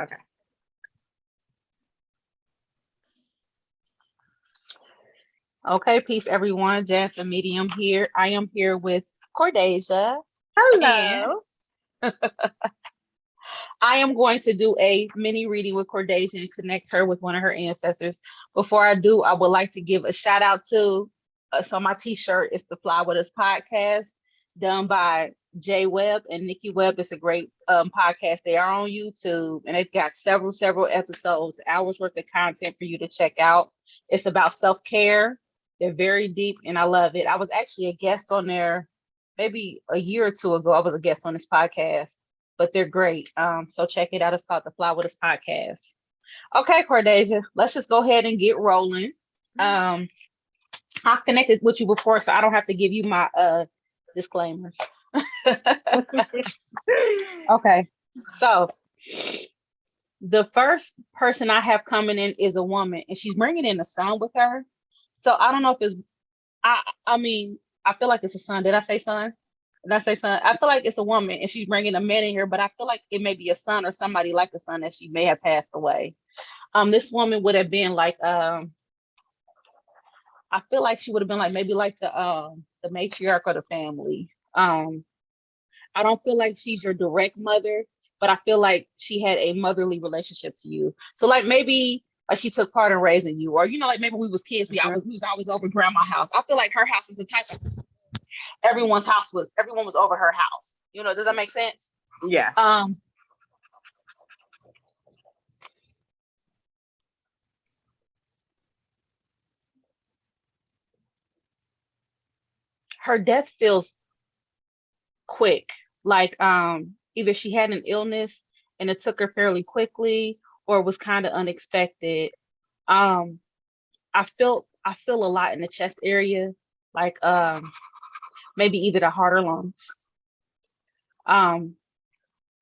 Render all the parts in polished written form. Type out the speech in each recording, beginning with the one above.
Okay. Okay, peace everyone. Jazz the Medium here. I am here with Cordasia, and Hello. I am going to do a mini reading with Cordasia and connect her with one of her ancestors. Before I do, I would like to give a shout out to so my t-shirt is the Fly With Us podcast done by Jay Webb and Nikki Webb. It's a great podcast. They are on YouTube and they've got several episodes, hours worth of content for you to check out. It's about self-care. They're very deep and I love it. I was actually a guest on there maybe a year or two ago. I was a guest on this podcast, but they're great. So check it out. It's called the Fly With Us podcast. Okay, Cordasia, let's just go ahead and get rolling. I've connected with you before, so I don't have to give you my disclaimers. Okay, so the first person I have coming in is a woman, and she's bringing in a son with her. So I don't know if it's I mean I feel like it's a son. Did I say son? Did I say son? I feel like it's a woman, and she's bringing a man in here, but I feel like it may be a son or somebody like a son that she may have passed away. This woman would have been like I feel like she would have been like maybe like the matriarch of the family. I don't feel like she's your direct mother, but I feel like she had a motherly relationship to you. So like maybe she took part in raising you, or like maybe we was kids, we was always over grandma's house. I feel like her house is the type of everyone was over her house. Does that make sense? Yes. Her death feels quick, like either she had an illness and it took her fairly quickly, or it was kind of unexpected. um I feel a lot in the chest area, like maybe either the heart or lungs. um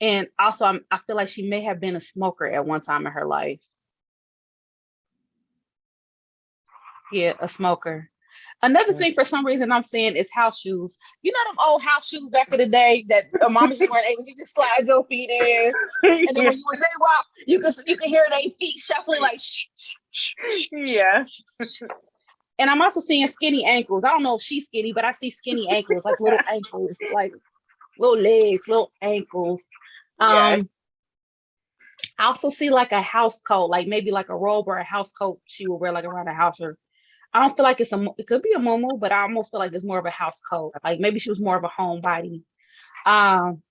and also I feel like she may have been a smoker at one time in her life. Yeah, a smoker. Another thing, for some reason, I'm saying is house shoes. You know them old house shoes back in the day that mom used to wear? You just slide your feet in, and then when you walk, you can hear their feet shuffling like shh, shh, shh, shh, Yeah. And I'm also seeing skinny ankles. I don't know if she's skinny, but I see skinny ankles, like little ankles, like little legs, little ankles. Yes. I also see like a house coat, like maybe like a robe or a house coat she would wear like around the house. Or I don't feel like it could be a muumuu, but I almost feel like it's more of a house coat. Like maybe she was more of a homebody. Um,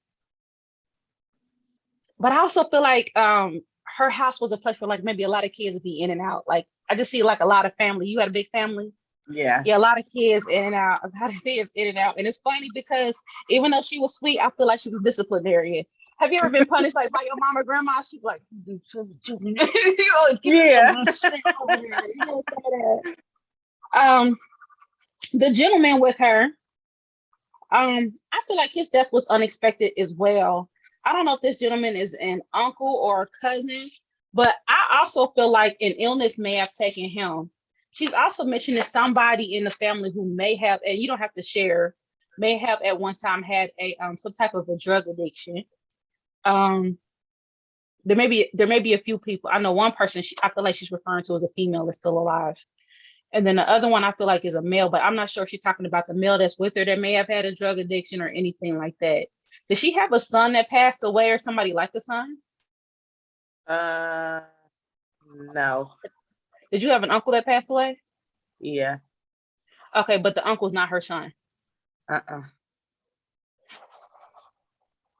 but I also feel like her house was a place where like maybe a lot of kids would be in and out. Like I just see like a lot of family. You had a big family. Yes. Yeah, a lot of kids in and out, a lot of kids in and out. And it's funny because even though she was sweet, I feel like she was disciplinarian. Have you ever been punished like by your mom or grandma? She's like, Yeah. some of that. The gentleman with her, I feel like his death was unexpected as well. I don't know if this gentleman is an uncle or a cousin, but I also feel like an illness may have taken him. She's also mentioning somebody in the family who may have, and you don't have to share, may have at one time had a some type of a drug addiction. Um, there may be a few people. I know one person. I feel like she's referring to as a female that's still alive. And then the other one I feel like is a male, but I'm not sure if she's talking about the male that's with her that may have had a drug addiction or anything like that. Did she have a son that passed away or somebody like the son? No. Did you have an uncle that passed away? Yeah. Okay, but the uncle's not her son.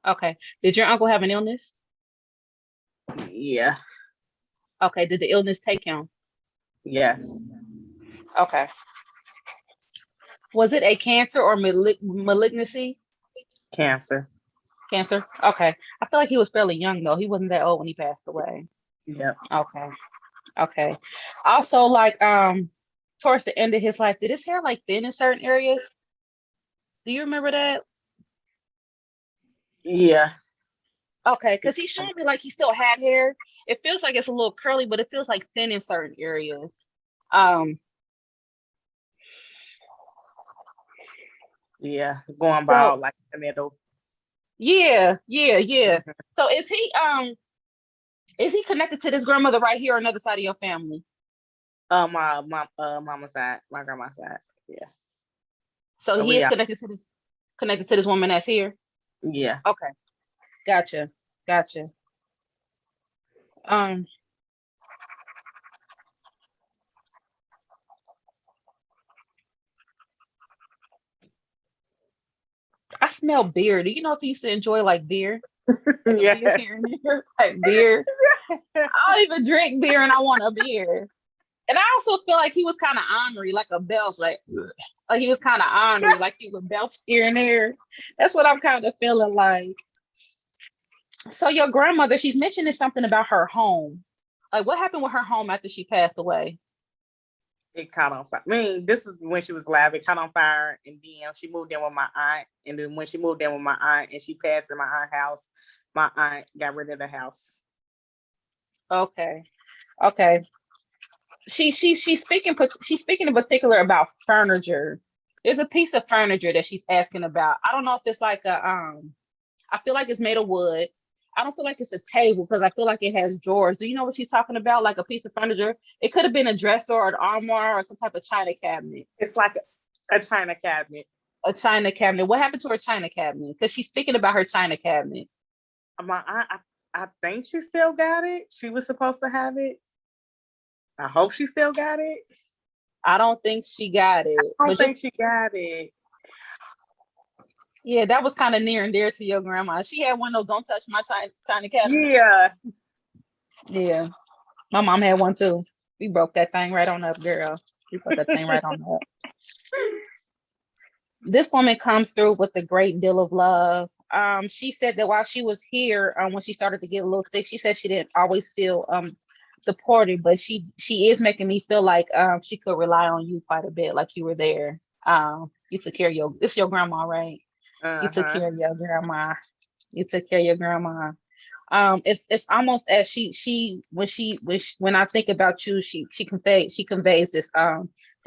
Okay. Did your uncle have an illness? Yeah. Okay. Did the illness take him? Yes. Okay. Was it a cancer or malignancy? Cancer. Cancer. Okay. I feel like he was fairly young though. He wasn't that old when he passed away. Yep. Okay. Okay. Also, like towards the end of his life, did his hair like thin in certain areas? Do you remember that? Yeah. Okay, because he's showing me like he still had hair. It feels like it's a little curly, but it feels like thin in certain areas. Yeah. Going So bald like in the middle. yeah. So is he Is he connected to this grandmother right here or another side of your family? My mama's side, my grandma's side. Yeah. So he is connected to this woman that's here. Yeah. Okay. Gotcha. I smell beer. Do you know if you used to enjoy like beer? Like a beer here and there? Like beer. I don't even drink beer and I want a beer. And I also feel like he was kind of ornery, like a belch, like he was kind of ornery, like he would belch here and there. That's what I'm kind of feeling like. So your grandmother, she's mentioning something about her home. Like what happened with her home after she passed away? It caught on fire. I mean, this is when she was alive. It caught on fire, and then she moved in with my aunt. And then when she moved in with my aunt, and she passed in my aunt's house, my aunt got rid of the house. Okay. She's speaking in particular about furniture. There's a piece of furniture that she's asking about. I don't know if it's like I feel like it's made of wood. I don't feel like it's a table because I feel like it has drawers. Do you know what she's talking about? Like a piece of furniture? It could have been a dresser or an armoire or some type of china cabinet. It's like a china cabinet. A china cabinet. What happened to her china cabinet? Because she's speaking about her china cabinet. My aunt, I think she still got it. She was supposed to have it. I hope she still got it. I don't think she got it. I don't think she got it. Yeah, that was kind of near and dear to your grandma. She had one of those "Don't touch my china cabinet." Yeah. My mom had one too. We broke that thing right on up, girl. We put that thing right on up. This woman comes through with a great deal of love. She said that while she was here, when she started to get a little sick, she said she didn't always feel supported, but she is making me feel like she could rely on you quite a bit, like you were there. You took care of it's your grandma, right? You took care of your grandma. It's almost as when I think about you, she conveys this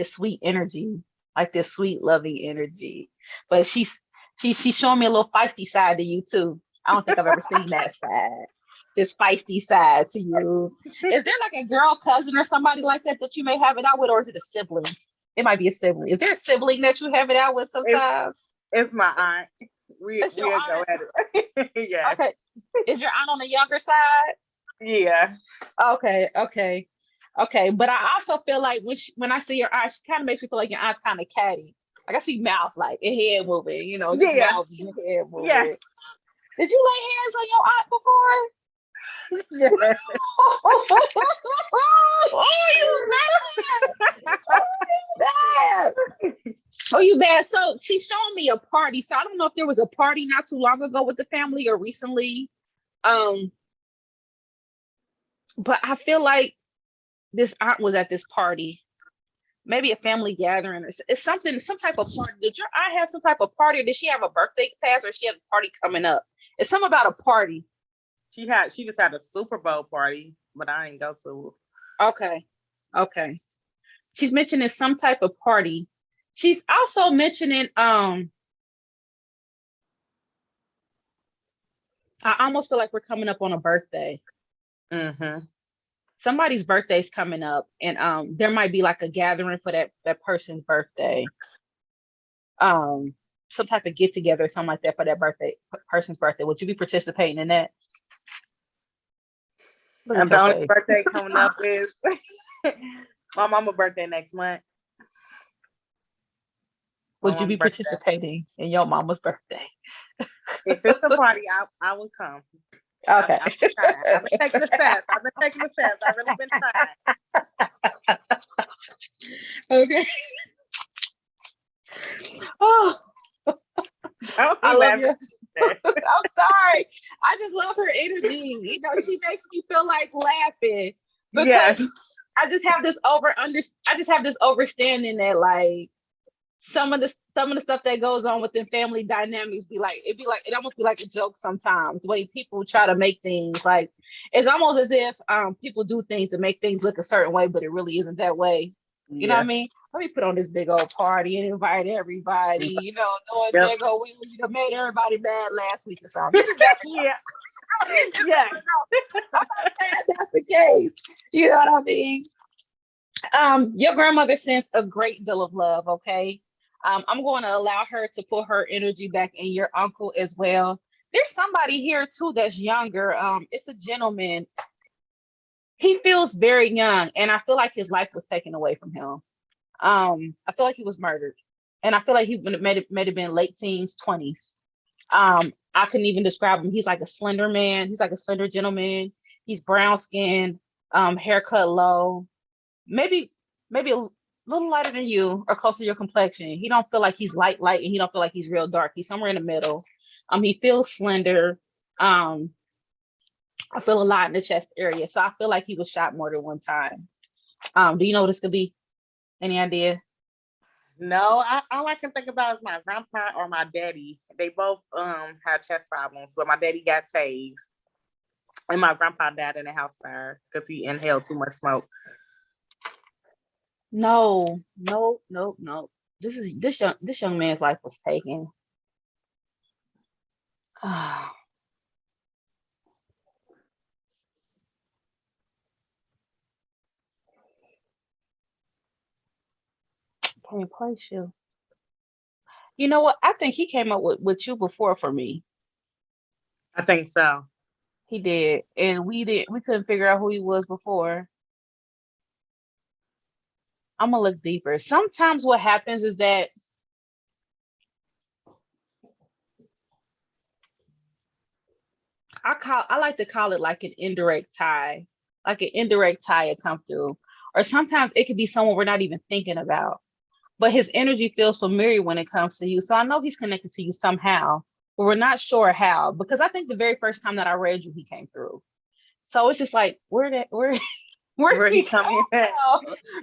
sweet energy, like this sweet loving energy. But she's showing me a little feisty side to you too. I don't think I've ever seen that side. This feisty side to you. Is there like a girl cousin or somebody like that you may have it out with, or is it a sibling? It might be a sibling. Is there a sibling that you have it out with sometimes? It's my aunt. We'll go at it. Yes. Okay. Is your aunt on the younger side? Yeah. Okay. But I also feel like when I see your aunt, she kind of makes me feel like your aunt's kind of catty. Like I see mouth, like a head moving, mouth and head moving. Yeah. Did you lay hands on your aunt before? Yeah. Oh, you bad. So she's showing me a party. So I don't know if there was a party not too long ago with the family or recently. But I feel like this aunt was at this party. Maybe a family gathering. It's some type of party. Did your aunt have some type of party, or did she have a birthday pass, or she had a party coming up? It's something about a party. She just had a Super Bowl party, but I didn't go to it. Okay. She's mentioning some type of party. She's also mentioning I almost feel like we're coming up on a birthday. Mm-hmm. Somebody's birthday's coming up, and there might be like a gathering for that person's birthday. Some type of get together or something like that for that person's birthday. Would you be participating in that? And the only birthday coming up is my mama's birthday next month. Would you be participating in your mama's birthday? If it's a party, I will come. Okay. I've been taking the steps. I've really been trying. Okay. Oh, I love you. I'm sorry. I just love her energy. She makes me feel like laughing because yes. I just have this overstanding that like some of the stuff that goes on within family dynamics it almost be like a joke sometimes. The way people try to make things like it's almost as if people do things to make things look a certain way, but it really isn't that way. You know what I mean? Let me put on this big old party and invite everybody. Knowing we made everybody mad last week or something. Yeah. Yes. I'm not saying that's the case. You know what I mean? Your grandmother sends a great deal of love, okay? I'm going to allow her to put her energy back in your uncle as well. There's somebody here too that's younger. It's a gentleman. He feels very young, and I feel like his life was taken away from him. I feel like he was murdered, and I feel like he may have been late teens, 20s. I couldn't even describe him. He's like a slender man. He's like a slender gentleman. He's brown skinned, haircut low, maybe a little lighter than you or close to your complexion. He don't feel like he's light, and he don't feel like he's real dark. He's somewhere in the middle. He feels slender. I feel a lot in the chest area. So I feel like he was shot more than one time. Do you know what this could be? Any idea? No, all I can think about is my grandpa or my daddy. They both had chest problems, but my daddy got tased, and my grandpa died in a house fire because he inhaled too much smoke. No. This young man's life was taken. Can't place you. You know what? I think he came up with you before for me. I think so. He did, and we couldn't figure out who he was before. I'm gonna look deeper. Sometimes what happens is that I like to call it like an indirect tie. Like an indirect tie had come through. Or sometimes it could be someone we're not even thinking about. But his energy feels familiar when it comes to you. So I know he's connected to you somehow, but we're not sure how. Because I think the very first time that I read you, he came through. So it's just like, where he come in at?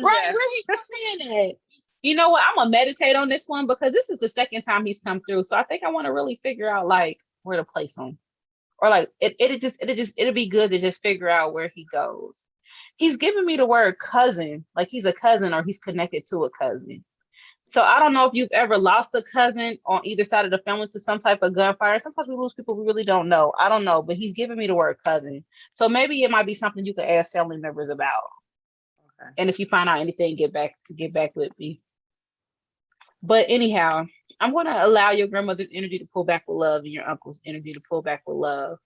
Right, yeah. Where he come in at? You know what? I'm gonna meditate on this one because this is the second time he's come through. So I think I want to really figure out like where to place him. Or like it'll be good to just figure out where he goes. He's giving me the word cousin, like he's a cousin or he's connected to a cousin. So I don't know if you've ever lost a cousin on either side of the family to some type of gunfire. Sometimes we lose people we really don't know. I don't know, but he's giving me the word cousin. So maybe it might be something you could ask family members about. Okay. And if you find out anything, get back with me. But anyhow, I'm going to allow your grandmother's energy to pull back with love and your uncle's energy to pull back with love.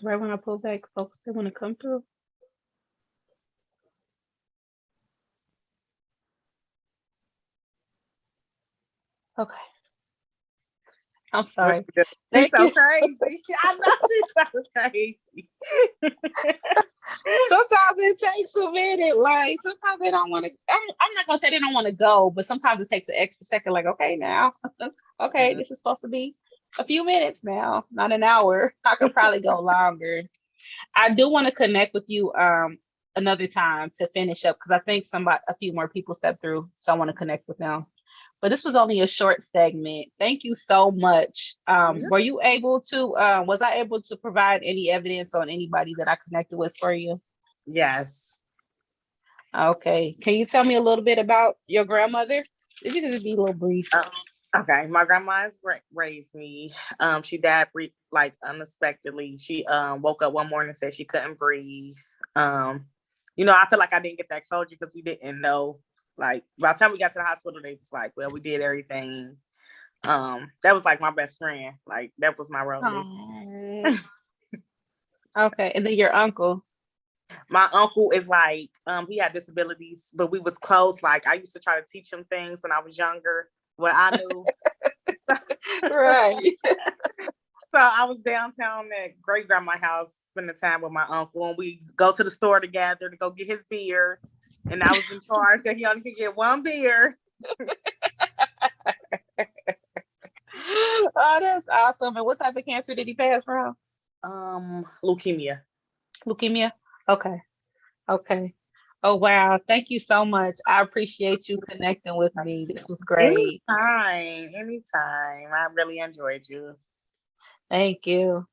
Right when I pull back, folks, they want to come through. Okay. I'm sorry. She's so crazy. I know she's so crazy. Sometimes it takes a minute. Like sometimes they don't want to. I'm not gonna say they don't want to go, but sometimes it takes an extra second. Like, okay, now, okay, this is supposed to be a few minutes now, not an hour. I could probably go longer. I do want to connect with you another time to finish up because I think a few more people stepped through, so I want to connect with them. But this was only a short segment. Thank you so much. Were you able to, was I able to provide any evidence on anybody that I connected with for you? Yes. Okay. Can you tell me a little bit about your grandmother? If you could just be a little brief. Okay. My grandma's raised me. She died like unexpectedly. She woke up one morning and said she couldn't breathe. I feel like I didn't get that closure because we didn't know. Like by the time we got to the hospital, they was like, well, we did everything. That was like my best friend. Like that was my role. Okay. And then your uncle. My uncle is like, he had disabilities, but we was close. Like I used to try to teach him things when I was younger, what I knew. Right. So I was downtown at great grandma's house, spending time with my uncle, and we go to the store together to go get his beer. And I was in charge that he only could get one beer. Oh, that's awesome. And what type of cancer did he pass from? Leukemia. Leukemia? Okay. Oh, wow. Thank you so much. I appreciate you connecting with me. This was great. Anytime. I really enjoyed you. Thank you.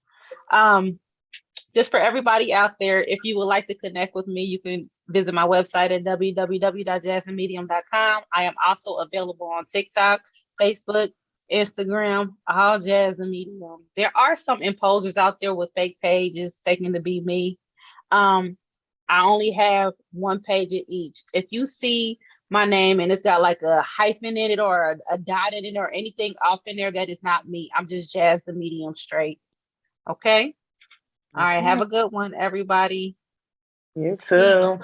Just for everybody out there, if you would like to connect with me, you can visit my website at www.jasminemedium.com. I am also available on TikTok, Facebook, Instagram, all Jazz the Medium. There are some imposers out there with fake pages faking to be me. I only have one page at each. If you see my name and it's got like a hyphen in it or a dot in it or anything off in there, that is not me. I'm just Jazz the Medium straight. Okay. All right. Have a good one, everybody. You Peace. too.